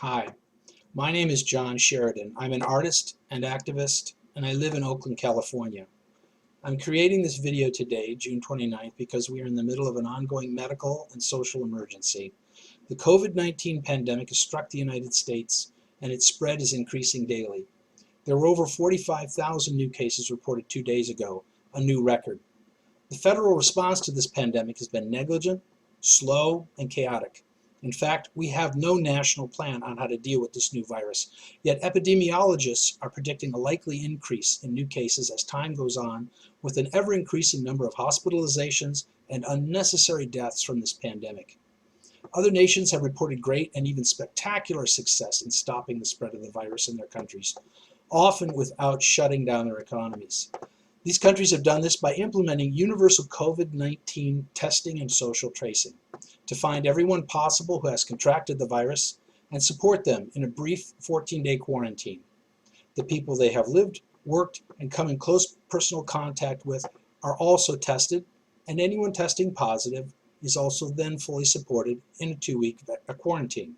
Hi, my name is John Sheridan. I'm an artist and activist, and I live in Oakland, California. I'm creating this video today, June 29th, because we are in the middle of an ongoing medical and social emergency. The COVID-19 pandemic has struck the United States, and its spread is increasing daily. There were over 45,000 new cases reported 2 days ago, a new record. The federal response to this pandemic has been negligent, slow, and chaotic. In fact, we have no national plan on how to deal with this new virus, yet epidemiologists are predicting a likely increase in new cases as time goes on, with an ever-increasing number of hospitalizations and unnecessary deaths from this pandemic. Other nations have reported great and even spectacular success in stopping the spread of the virus in their countries, often without shutting down their economies. These countries have done this by implementing universal COVID-19 testing and social tracing to find everyone possible who has contracted the virus and support them in a brief 14-day quarantine. The people they have lived, worked, and come in close personal contact with are also tested, and anyone testing positive is also then fully supported in a 2-week quarantine.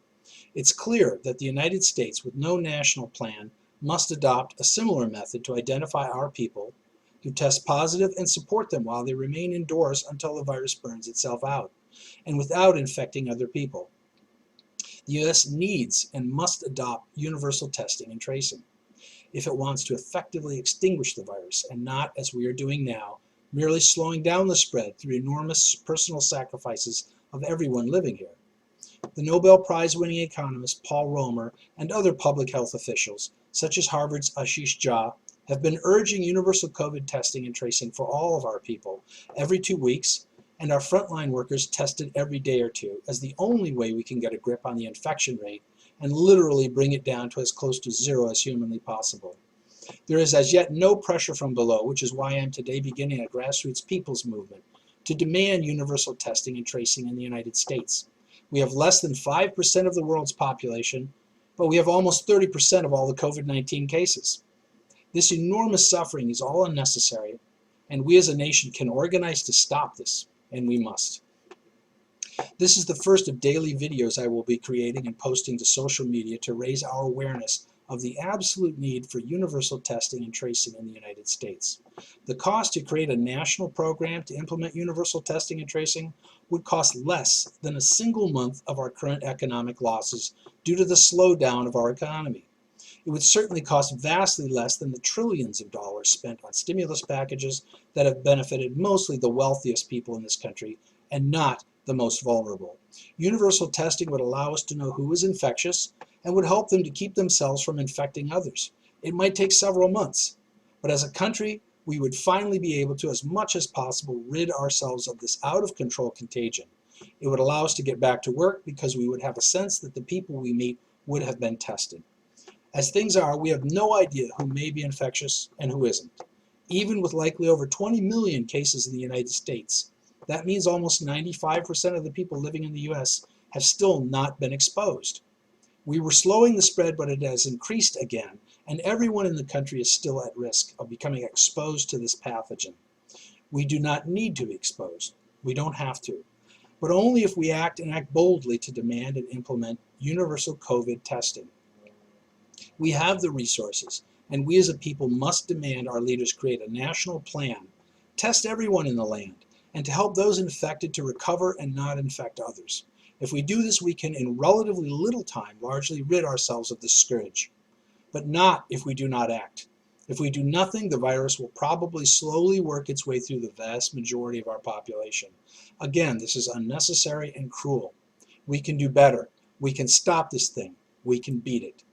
It's clear that the United States, with no national plan, must adopt a similar method to identify our people who test positive and support them while they remain indoors until the virus burns itself out, and without infecting other people. The U.S. needs and must adopt universal testing and tracing if it wants to effectively extinguish the virus, and not, as we are doing now, merely slowing down the spread through enormous personal sacrifices of everyone living here. The Nobel Prize-winning economist Paul Romer and other public health officials, such as Harvard's Ashish Jha, have been urging universal COVID testing and tracing for all of our people every 2 weeks, and our frontline workers tested every day or two as the only way we can get a grip on the infection rate and literally bring it down to as close to zero as humanly possible. There is as yet no pressure from below, which is why I am today beginning a grassroots people's movement to demand universal testing and tracing in the United States. We have less than 5% of the world's population, but we have almost 30% of all the COVID-19 cases. This enormous suffering is all unnecessary, and we as a nation can organize to stop this, and we must. This is the first of daily videos I will be creating and posting to social media to raise our awareness of the absolute need for universal testing and tracing in the United States. The cost to create a national program to implement universal testing and tracing would cost less than a single month of our current economic losses due to the slowdown of our economy. It would certainly cost vastly less than the trillions of dollars spent on stimulus packages that have benefited mostly the wealthiest people in this country and not the most vulnerable. Universal testing would allow us to know who is infectious and would help them to keep themselves from infecting others. It might take several months, but as a country, we would finally be able to, as much as possible, rid ourselves of this out-of-control contagion. It would allow us to get back to work because we would have a sense that the people we meet would have been tested. As things are, we have no idea who may be infectious and who isn't. Even with likely over 20 million cases in the United States, that means almost 95% of the people living in the U.S. have still not been exposed. We were slowing the spread, but it has increased again, and everyone in the country is still at risk of becoming exposed to this pathogen. We do not need to be exposed. We don't have to, but only if we act and act boldly to demand and implement universal COVID testing. We have the resources, and we as a people must demand our leaders create a national plan, test everyone in the land, and to help those infected to recover and not infect others. If we do this, we can, in relatively little time, largely rid ourselves of this scourge. But not if we do not act. If we do nothing, the virus will probably slowly work its way through the vast majority of our population. Again, this is unnecessary and cruel. We can do better. We can stop this thing. We can beat it.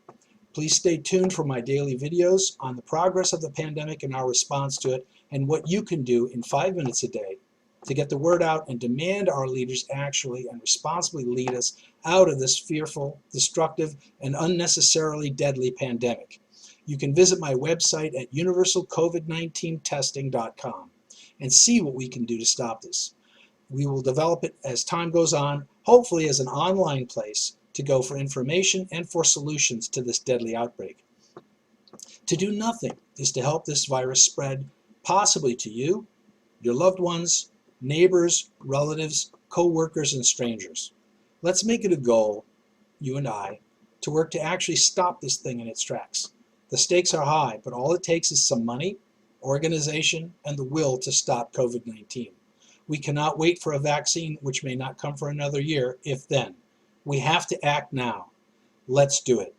Please stay tuned for my daily videos on the progress of the pandemic and our response to it, and what you can do in 5 minutes a day to get the word out and demand our leaders actually and responsibly lead us out of this fearful, destructive, and unnecessarily deadly pandemic. You can visit my website at universalcovid19testing.com and see what we can do to stop this. We will develop it as time goes on, hopefully as an online place to go for information and for solutions to this deadly outbreak. To do nothing is to help this virus spread possibly to you, your loved ones, neighbors, relatives, co-workers, and strangers. Let's make it a goal, you and I, to work to actually stop this thing in its tracks. The stakes are high, but all it takes is some money, organization, and the will to stop COVID-19. We cannot wait for a vaccine which may not come for another year, if then. We have to act now. Let's do it.